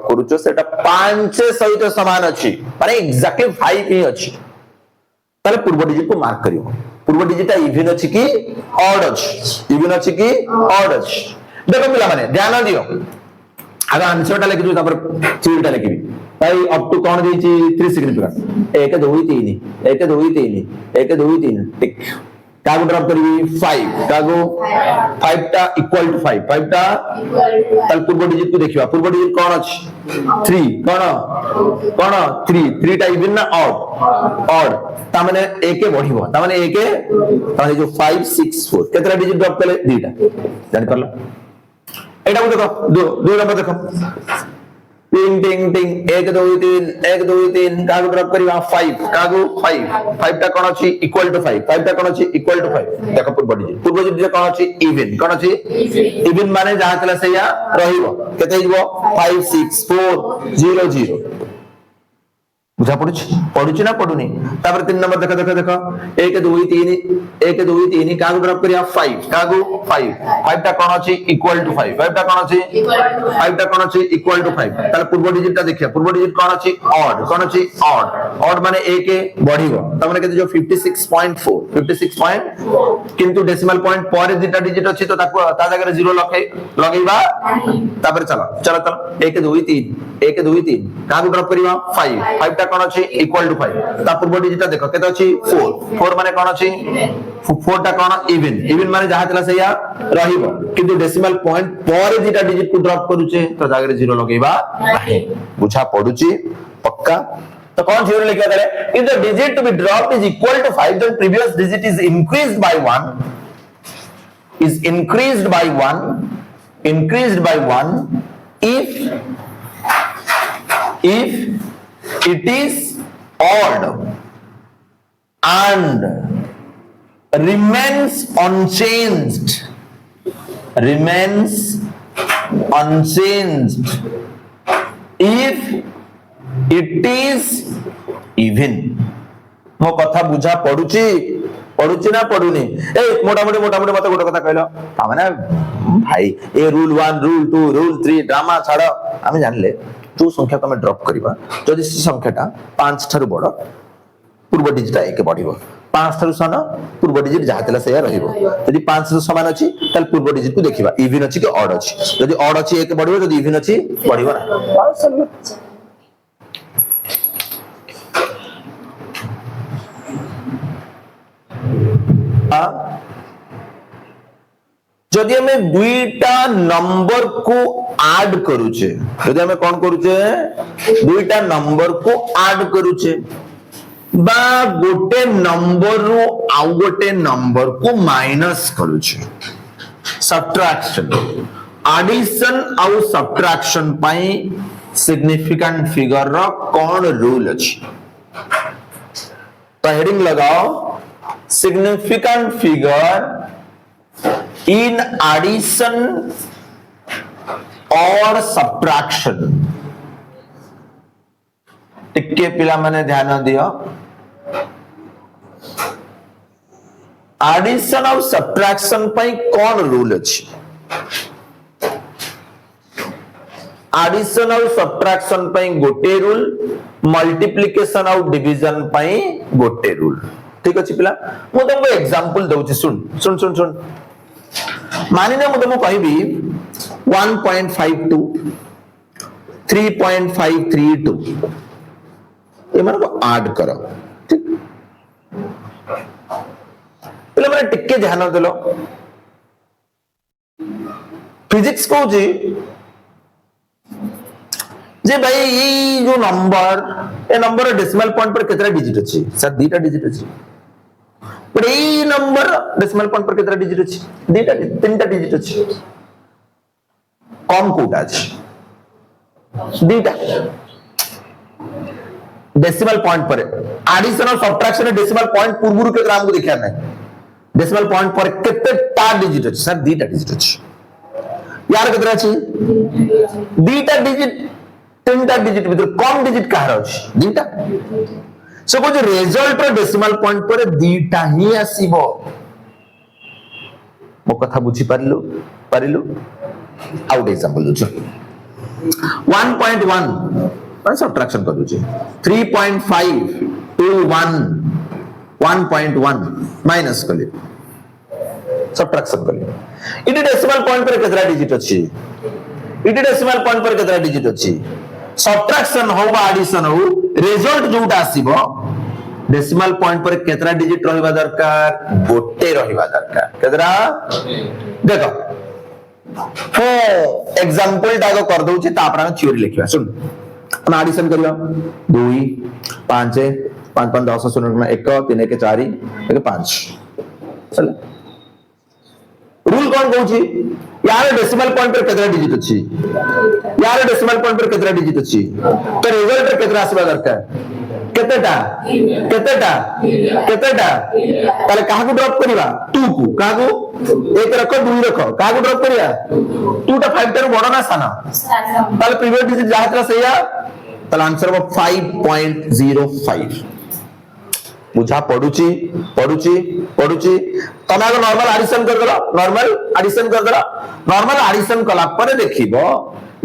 करूचो सेटा 5 सहित समान अछि माने एक्जेक्टली 5 ही अछि ताले पूर्व डिजिट को मार्क करियो पूर्व डिजिट इवन अछि कि ऑड अछि इवन अछि कि ऑड अछि देखो पिला माने ध्यान दियो आगे आंसरटा लिखि दउ तापर थ्योरीटा लिखिबी भाई अप टू कोन देछि 3 सिग्निफिकेंट 1 2 3 1 2 3 1 2 3 टिक कागो ड्रॉप करबी 5 कागो 5 टा इक्वल टू 5 टा ताल पूर्व डिजिट को देखिबा पूर्व डिजिट कोन अछि 3 कोन 3 टा इवन ना ऑड ता माने एके बढ़िबो ता माने एके ताले जो 5 6 4 केतरा डिजिट ड्रॉप कले दीटा जानि परला एटा को देखो दो नंबर देखो टिंग टिंग टिंग 1 2 3 1 2 3 कागो ड्रॉप करबा 5 कागो 5 टा कोन अछि इक्वल टू 5 टा कोन अछि इक्वल टू 5 देखो पूर्व डिजिट कोन अछि कोन अछि इवन माने जहा तला सेया रहिबो केते हिबो 5 6 4 0 0 बुझा पड़ुछि ना पड़ुनी तापर 3 नंबर देखो 1 2 3 1 2 3 कागो ड्रॉप करिया 5 कागो 5 टा कोन अछि इक्वल टू 5 टा कोन अछि 5 टा कोन अछि इक्वल टू 5 ताले पूर्व डिजिट ता देखिया पूर्व डिजिट कोन अछि ऑड ऑड माने एक बढ़िबो तमने केते जो 56.4 किंतु डेसिमल पॉइंट पर दुटा डिजिट अछि तो ताको ता जगह 0 लगेबा तापर चलो चलो चलो 1 2 3 1 2 3 कागु ड्रॉप करिवा 5 टा कोन अछि इक्वल टू 5 ता पूर्व डिजिट देखो केते अछि 4 माने कोन अछि 4 टा कोन इवन माने जहा तला सैया रहिबो किंतु डेसिमल पॉइंट पर दुटा डिजिट को ड्रॉप करूचे तो जगह 0 लगेबा नाही बुझा पडुची पक्का तो कौन 0 लिखा करे if the digit to be dropped is equal to 5 then previous digit is increased by 1 if it is odd and remains unchanged if it is even मो कथा बुझा पडुची ना पडुनी ए मोटा मोटी मते गोटे कथा कहलो ता माने भाई a rule 1 rule 2 rule 3 drama छाड़ आमे जानले जो संख्या को हम ड्रॉप करबा जदि संख्याटा 5 थारु बड़ पूर्व डिजिट एक बढ़िबो 5 थारु सन पूर्व डिजिट जहा तला से रहिबो यदि 5 रो समान अछि तल पूर्व डिजिट को देखिबा इवन अछि कि ऑड अछि यदि ऑड अछि एक बढ़िबो यदि इवन अछि बढ़िबो ना जदि हमें दुईटा नंबर को ऐड करूचे जदि हमें कौन करूचे दुईटा नंबर को ऐड करूचे बा गोटे नंबर रो आउ गोटे नंबर को माइनस करूचे सब्ट्रैक्शन एडिशन आउ सब्ट्रैक्शन पाई सिग्निफिकेंट फिगर रो कौन रूल अछि तो हेडिंग लगाओ significant figure in addition or subtraction टिक्के पिला माने ध्यान दियो एडिशन और सब्ट्रैक्शन पई कौन रूल अछि एडिशन और सब्ट्रैक्शन पई गोटे रूल मल्टीप्लिकेशन और डिवीजन पई गोटे रूल ठीक अछि पिला मु तुमको एग्जांपल दउछि सुन मानिने मु तुमको कहबी 1.52 3.532 ए मन को ऐड करो ठीक पिला माने टिक्के ध्यान देलो फिजिक्स को जी जे भाई ये जो number A number decimal point पर कितना डिजिट अछि सर दीटा डिजिट अछि पर ए नंबर डेसिमल पॉइंट पर कितना डिजिट अछि दीटा तीनटा डिजिट अछि कम कोटा अछि दीटा डेसिमल पॉइंट पर एडिशन और सब्ट्रैक्शन डेसिमल पॉइंट पूर्व के ग्राम को देखिया नहीं डेसिमल पॉइंट पर कितना डिजिट अछि सर दीटा डिजिट अछि यार कितना अछि दीटा डिजिट तीनटा डिजिट भीतर कम डिजिट कहार अछि दीटा सपोज रिजल्ट रो डेसिमल पॉइंट पर दीटा ही आसीबो मो कथा बुझी पारिलु आउट एग्जांपल दछु 1.1 पर सब्ट्रैक्शन कर दछु 3.5 to 1.1 माइनस कर ले सब्ट्रैक्शन कर ले इडी डेसिमल पॉइंट पर कितना डिजिट अछि इडी डेसिमल पॉइंट पर कितना डिजिट अछि सब्ट्रैक्शन हो बा एडिशन हो रिजल्ट जोटा आसीबो डेसिमल पॉइंट पर कितना डिजिट रहबा दरकार गोटे रहबा दरकार केतरा देखो हो एग्जांपल टाको कर दउछि तापर हम थ्योरी लिखिबा सुन हम एडिशन करियो 2 5 5 5 10 0 1 3 1 4 1 5 चल रूल कौन कहउछि यार डेसिमल पॉइंट पर कितना डिजिट अछि यार डेसिमल पॉइंट पर कितना डिजिट अछि तो रिजल्ट पर कितना आसीबा दरकार केतेटा ताले काहा को ड्रॉप करिवा 2 को काहा को 1 रखो 2 रखो काहा को ड्रॉप करिया 2 टा 5 टा बडो ना साना ताले प्रीवियस डिजिट जाहतरा सहीया ताले आंसर हो 5.05 बुझा पडुची तमे अगर नॉर्मल एडिशन कर दला नॉर्मल एडिशन कला पर देखिबो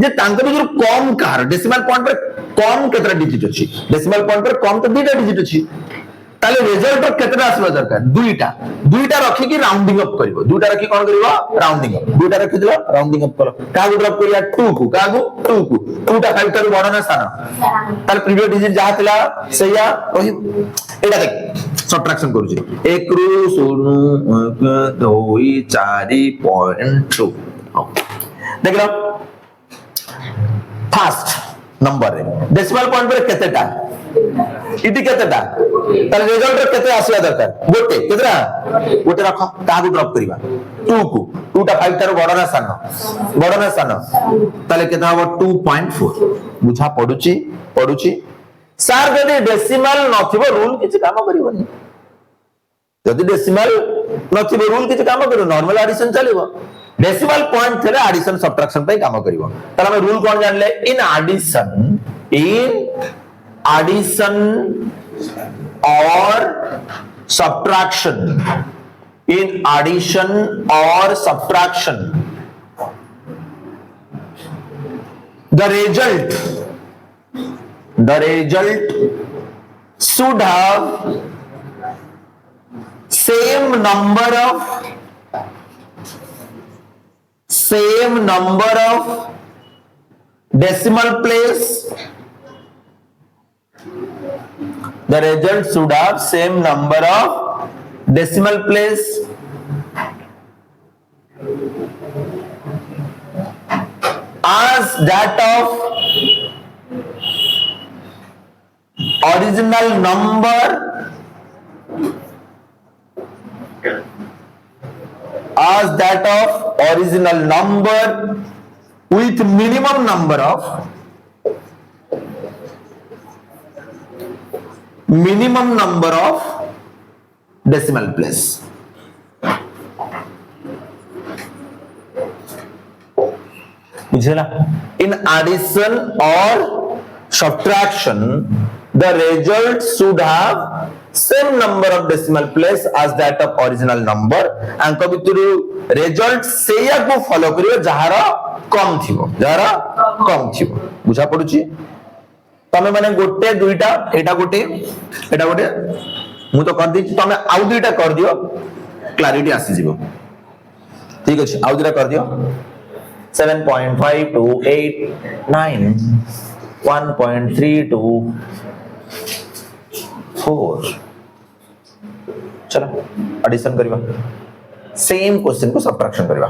जे तांकर जो कम कार डेसिमल पॉइंट पर कम केतरा डिजिट अछि डेसिमल पॉइंट पर कम तो दुईटा डिजिट अछि ताले रिजल्ट केतरा आसबा दरकार दुईटा दुईटा रखी की राउंडिंग अप करिवो दुईटा रखी कोन करिवो राउंडिंग अप दुईटा रखी दिलो राउंडिंग अप करो कागु ड्रॉप करिया 2 को कागु 2 को 2 टा 5 तारु बड़ ना साना ताले प्रीवियस डिजिट जहा थिला सेया रही एटा देख सब्ट्रैक्शन करू छी 1 रु 0 2 4.2 देख लो फास्ट नंबर रे डेसिमल पॉइंट पर केतेटा इटी केतेटा ताले रिजल्ट रे केते आसीया दरकार गोटे केतरा गोटे रख कागु ड्रॉप करिवा 2 को 2 टा 5 तारो बड़ ना सानो ताले केता हो 2.4 बुझा पडुची सार जदी डेसिमल नथिबो रूल किछ काम करिवनी जदी डेसिमल नथिबो रूल किछ काम करिवो नॉर्मल एडिशन चलिबो डेसिमल पॉइंट थे एडिशन सब्ट्रैक्शन पे काम करिवो ताले हम रूल कोन जानले इन एडिशन और subtraction in addition or subtraction the result should have same number of decimal place. The result should have same number of decimal place as that of original number with minimum number of decimal place. In addition or subtraction, the result should have same number of decimal place as that of original number. अंक भितरु result सेया को follow करियो जहारा कम थिबो बुझा पडुची तमे माने गोटे दुईटा एटा गोटे मु तो कर दी तमे आउ दुईटा कर दियो क्लैरिटी आसी जीवो ठीक अछि आउ दुईटा कर दियो 7.5 to 8 9 1.3 to 4 चलो एडिशन करबा सेम क्वेश्चन को सब्ट्रैक्शन करबा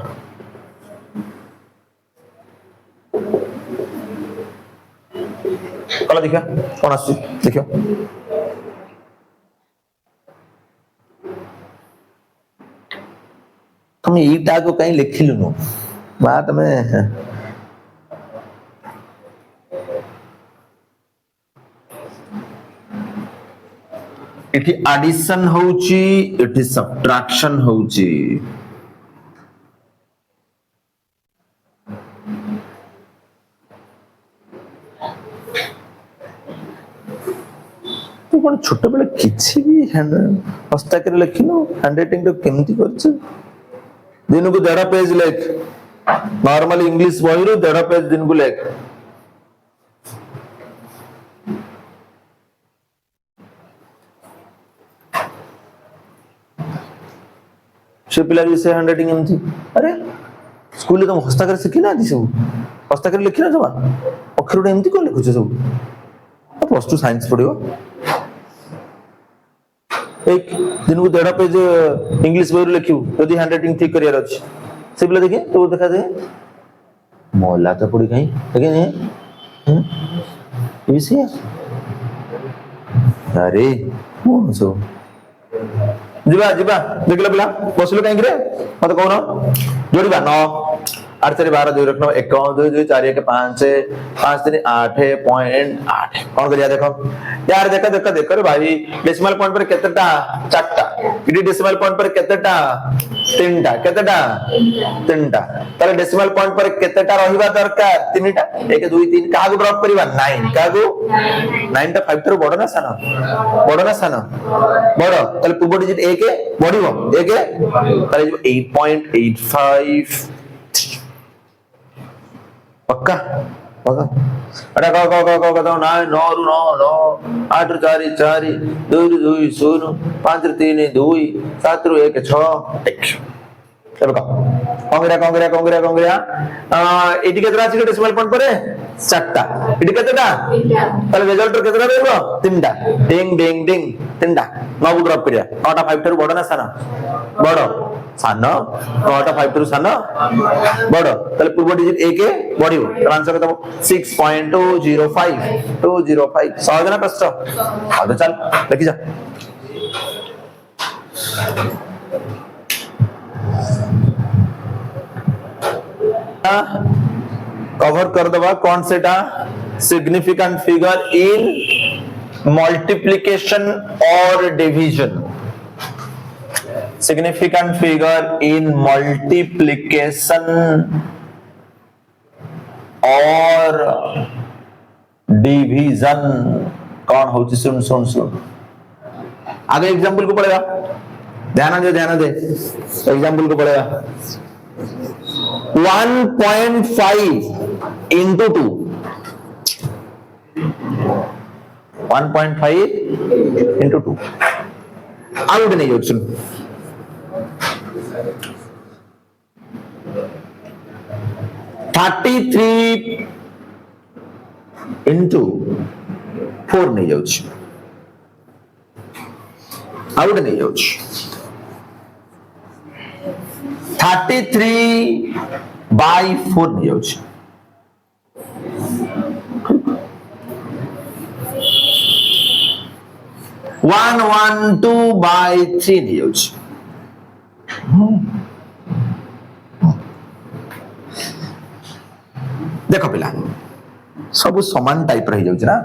कला देखियो कोन आसी देखियो तुम एटा को कहीं लिखिलुनु बा तमे इठी एडिशन होउची इठी सब्ट्रैक्शन होउची तो कोन छोटे बेले किछि भी हस्ताक्षर लिखिनो हैंडराइटिंग तो केमती करछ दिन को 1.5 पेज लिख नॉर्मल इंग्लिश बही रो 1.5 पेज दिन को लिख से पिला से हैंडराइटिंग एमती अरे स्कूल में तुम हस्ताक्षर शिखी ना सब हस्ताक्षर लिखी ना जमा अक्षर एमती कौन लिखुचे सब प्लस 2 साइंस पढ़ियो एक दिन को 1.5 पेज इंग्लिश बही लिखियो यदि हैंडराइटिंग ठीक करियर अछि से पिला देखे तो देखा दे मोला तो पड़ी कहीं देखे ये से अरे कौन सो जिबा देखला पिला बसलो काई रे मत कहनो जोड़ीबा 9 8 4 12 2 रखनो 1 2 2 4 1 5 5 3 8.8 कौन करिया देखो यार देखो रे भाई डेसिमल पॉइंट पर केतेटा चारटा इडी डेसिमल पॉइंट पर केतेटा तीनटा केतेटा तीनटा ताले डेसिमल पॉइंट पर केतेटा रहिबा दरकार तीनटा 1 2 3 कागु ड्रॉप करिबा 9 कागु 9 टा 5 तर बड़ ना सानो बड़ ताले पूर्व डिजिट 1 बढ़िबो 1 ताले 8.85 पक्का ଏଟା କହ ନାଇଁ 9 ରୁ 9 9 8 ରୁ 4 4 2 ରୁ 2 0 5 ରୁ 3 2 7 ରୁ 1 6 ଏବେ କଂଗ୍ରିଆ ଏଠି କେତେଟା ଅଛି ଡେସିମାଲ ପଏଣ୍ଟ ପରେ 4ଟା ଏଠି କେତେଟା ତାହେଲେ ରେଜଲ୍ଟ କେତେଟା ରହିବ 3ଟା ଡିଂ ଡିଂ ଡିଂ 3ଟା 9 କୁ ଡ୍ରପ କରିବା 9ଟା 5 ଠାରୁ ବଡ ନା ସାନ ବଡ ସାନ 9ଟା 5 ଠାରୁ ସାନ ବଡ ତାହେଲେ ପୂର୍ବ ଡିଜିଟ 1 ବଢିବ ତାର ଆନ୍ସର କେତେ ହେବ 6.205 ସହଜ ନା କଷ୍ଟ ଆଉ ଚାଲ ଦେଖି ଯା कवर कर दबा कौन सेटा सिग्निफिकेंट फिगर इन मल्टीप्लिकेशन और division significant figure in multiplication और डिवीजन कौन हो सुन सुन सुन आगे एग्जांपल को पड़ेगा ध्यान दे एग्जांपल को पड़ेगा 1.5 into 2 1.5 into 2 आउट नहीं हो सुन 33 into 4 नहीं हो आउट नहीं हो 33/4 नहीं हो 112/3 नहीं हो देखो पिला सब समान टाइप रही जाउछ ना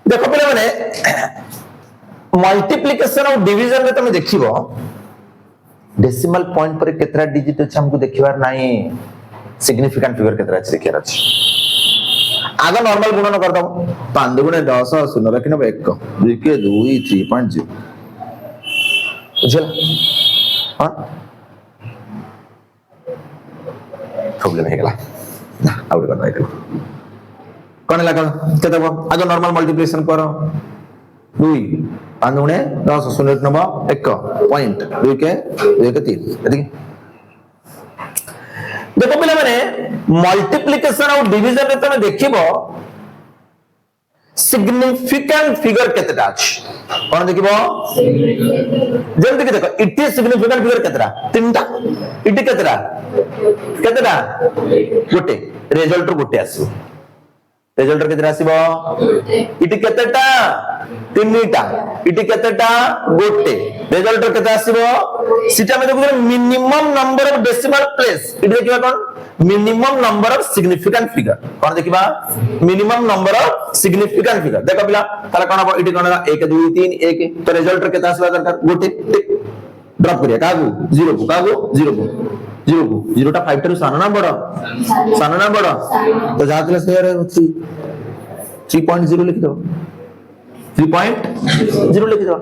देखो पिला माने मल्टीप्लिकेशन और डिवीजन में तुम देखिबो डेसिमल पॉइंट पर केतरा डिजिट अछि हमको देखिबार नाही सिग्निफिकेंट फिगर केतरा अछि देखिबार अछि आगे नॉर्मल गुणन कर दो 5 × 10 0 रखिन 1 2 के 2 3.0 बुझला हां प्रॉब्लम है गला आउट कर दो कौन लगा केते आगे नॉर्मल मल्टीप्लिकेशन करो 2 5 × 10 0 नंबर 1 पॉइंट 2 के 3 देखिए देखो पिला माने मल्टीप्लिकेशन और डिवीजन में तुम देखिबो सिग्निफिकेंट फिगर केतेटा अछि कोन देखिबो जल्दी के देखो इटी सिग्निफिकेंट फिगर केतेटा तीनटा इटी केतेटा गोटे रिजल्ट गोटे आसी रिजल्ट केतेटा आसीबो इटी केतेटा तीनटा इटी केतेटा गोटे रिजल्ट केते आसीबो सिटा में देखो minimum number of decimal place इटी देखिबा कोन minimum number of significant figure कोन देखिबा minimum number of significant figure देखो पिला ताला कोन इटी कोन 1 2 3 1 तो रिजल्ट केते आसीबा दरकार गोटे ड्रॉप करिया कागु 0 को 0 टा 5 टा साना ना बड़ा तो जातले शेयर 3.0 लिख दो 3.0 लिख दो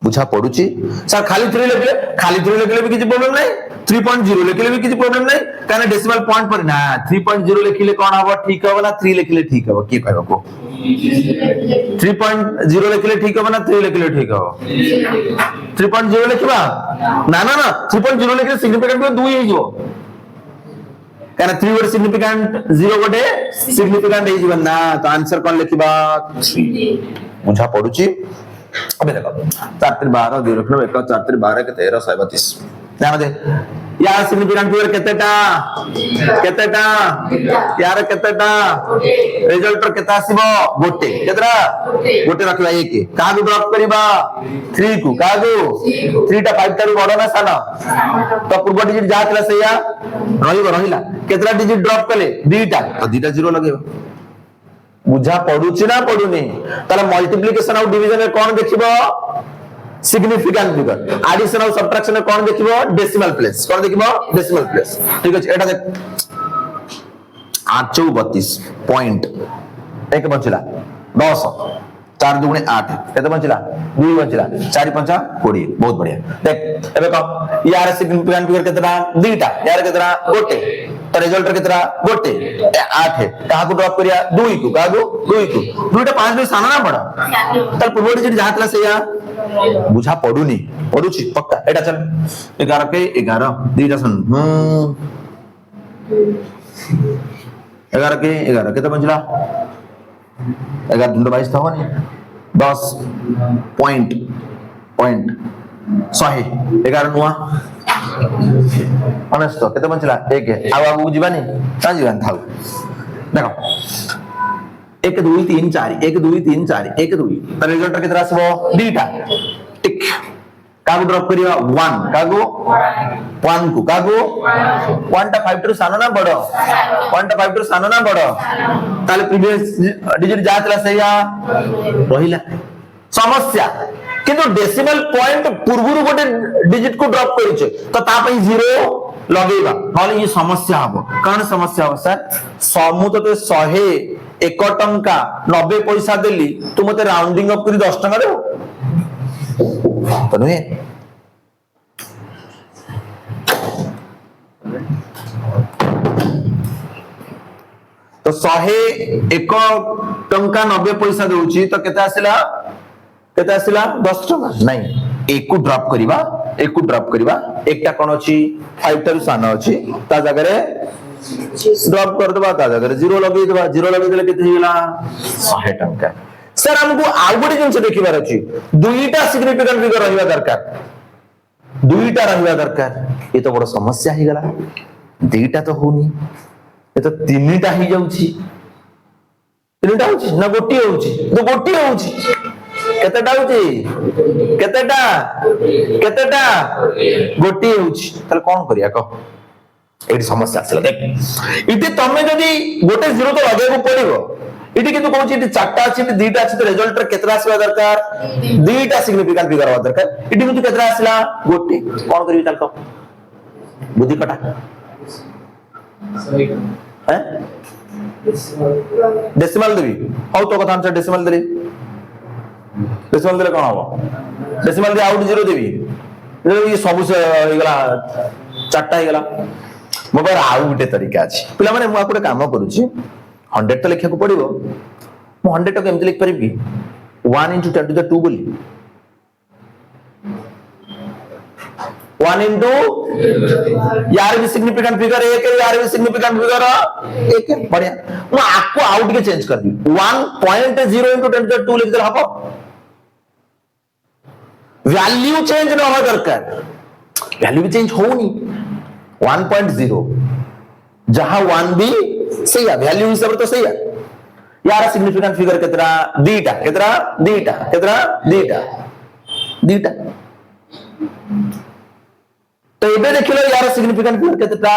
बुझा पडुची सर खाली 3 लिखले भी किछि प्रॉब्लम नहीं 3.0 लिखले भी किछि प्रॉब्लम नहीं काना डेसिमल पॉइंट पर ना 3.0 लिखले कोन हबो ठीक हबो ना 3 लिखले ठीक हबो की कहबो को 3.0 लिखले ठीक हबो ना 3 लिखले ठीक हबो 3.0 लिखबा ना 3.0 लिखले सिग्निफिकेंट 2 ही जो काना 3 वर्ड सिग्निफिकेंट 0 गोटे सिग्निफिकेंट हे जीवन ना तो आंसर कोन लिखबा 3 बुझा पडुची अबे देखो 4 3 12 2 रखनो 1 4 3 12 के 13 132 ध्यान दे यार सिग्निफिकेंट फिगर केतेटा यार केतेटा रिजल्ट केता आसीबो गोटे केतरा गोटे रखला 1 कागु ड्रॉप करिबा 3 को कागु 3 टा 5 टा बडो ना साना तो पूर्व डिजिट जातला सैया रहिला केतरा डिजिट ड्रॉप कले 2 टा तो 2 टा 0 लगेबो बुझा पडुची ना पडुनी ताला मल्टीप्लिकेशन और डिवीजन में कोन देखिबो सिग्निफिकेंट फिगर एडिशन और सब्ट्रैक्शन में कोन देखिबो डेसिमल प्लेस कोन देखिबो डेसिमल प्लेस ठीक अछि एटा देख 832 पॉइंट एक बचला 10 4 दुगुणे 8 केते बंचला 2 बंचला 4 5 20 बहुत बढ़िया देख एबे कह यार सिग्निफिकेंट फिगर केतरा दुईटा यार केतरा गोटे तो रिजल्ट केतरा गोटे 8 है कहा को ड्रॉप करिया 2 को का गो 2 को 2टा 5 में साना ना बड़ा तल पूर्वटी जे जातला से या बुझा पडुनी पडुची पक्का एटा चल 11 के 11 दुईटा सुन 11 के 11 केते बंचला 11 2 22 था नहीं 10 पॉइंट 100 11 नुआ अनस्त केते बंचला 1 है आउ आगु जीवानी का जीवान थाउ देखो 1 2 3 4 1 2 3 4 1 2 तर रिजल्ट केतरा आसबो दीटा टिक कागु ड्रॉप करिया 1 कागु 1 को कागु 1 टा 5 टू सानो ना बड़ो 1 टा 5 टू सानो ना बड़ो ताले प्रीवियस डिजिट जातला सैया रहिला समस्या किंतु डेसिमल पॉइंट पूर्वरु गोटे डिजिट को ड्रॉप करिचे तो ता पई 0 लगेबा नले ये समस्या हबो कारण समस्या हो सर समु तो 101 टंका 90 पैसा देली तू मते राउंडिंग अप करी 10 टंका देबो तो नहीं तो 101 टंका 90 पैसा देउची तो केते आसिला 10 टंका नहीं एक को ड्रॉप करिबा एकटा कोन अछि 5 टारु सानो अछि ता जगह रे ड्रॉप कर देबा ता जगह रे 0 लगेई देबा 0 लगेई देले केते हिला 100 टंका सर हमको आउ गोटे जिनस देखिबार अछि दुईटा सिग्निफिकेंट फिगर रहिबा दरकार दुईटा रहिबा दरकार ये तो बड़ समस्या ही गला दुईटा तो होनी ये तो तीनटा ही जाउची तीनटा होची ना गोटी होची तो गोटी होची केतेटा होची केतेटा गोटी होची तले कोन करिया कह एडी समस्या आछला देख इते तमे जदी गोटे जीरो तो लगेबो पड़िबो इटी किंतु कहूची इटी चारटा अछि इटी दुईटा अछि तो रिजल्ट रे केतरा आसीबा दरकार दुईटा सिग्निफिकेंट फिगर होबा दरकार इटी किंतु केतरा आसीला गोटे कोन करिवि ताल को बुद्धि कटा हैं डेसिमल देबी हौ तो कथा आंसर डेसिमल देली डेसिमल देले कोन हो डेसिमल दे आउट 0 देबी ये सब से होइगला चारटा होइगला मोबाइल आउ गुटे तरीका अछि पिला माने मु आकुटे काम करूची 100 तो लिखा को पड़िबो मु 100 तो केमते लिख परिबी 1 into 10 to the 2 बोली 1 into यार भी सिग्निफिकेंट फिगर 1 है यार भी सिग्निफिकेंट फिगर 1 है बढ़िया मु आपको आउट के चेंज कर दी 1.0 into 10 to the 2 लिख दे हबो वैल्यू चेंज न हो दरकार वैल्यू भी चेंज होनी 1.0 जहां 1 भी सही है वैल्यू हिसाब तो सही है यार सिग्निफिकेंट फिगर केतरा दीटा तो एबे देखिलो यार सिग्निफिकेंट फिगर केतरा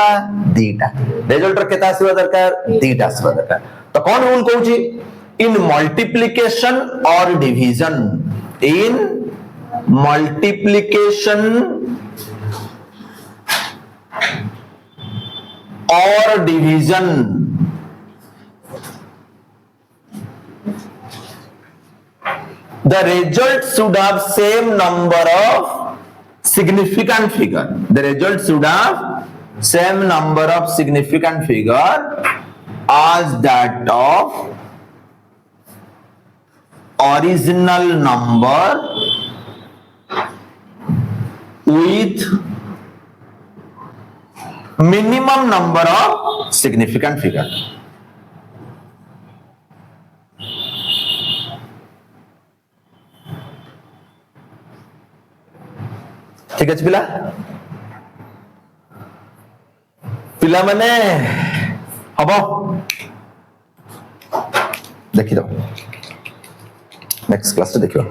दीटा रिजल्ट केता आसीबा दरकार दीटा आसीबा दरकार तो कौन रूल कहूची इन मल्टीप्लिकेशन और डिवीजन इन मल्टीप्लिकेशन और division the result should have same number of significant figure the result should have same number of significant figure as that of original number with minimum number of significant figure ठीक है पिला पिला माने हबो देखि दो next class देखियो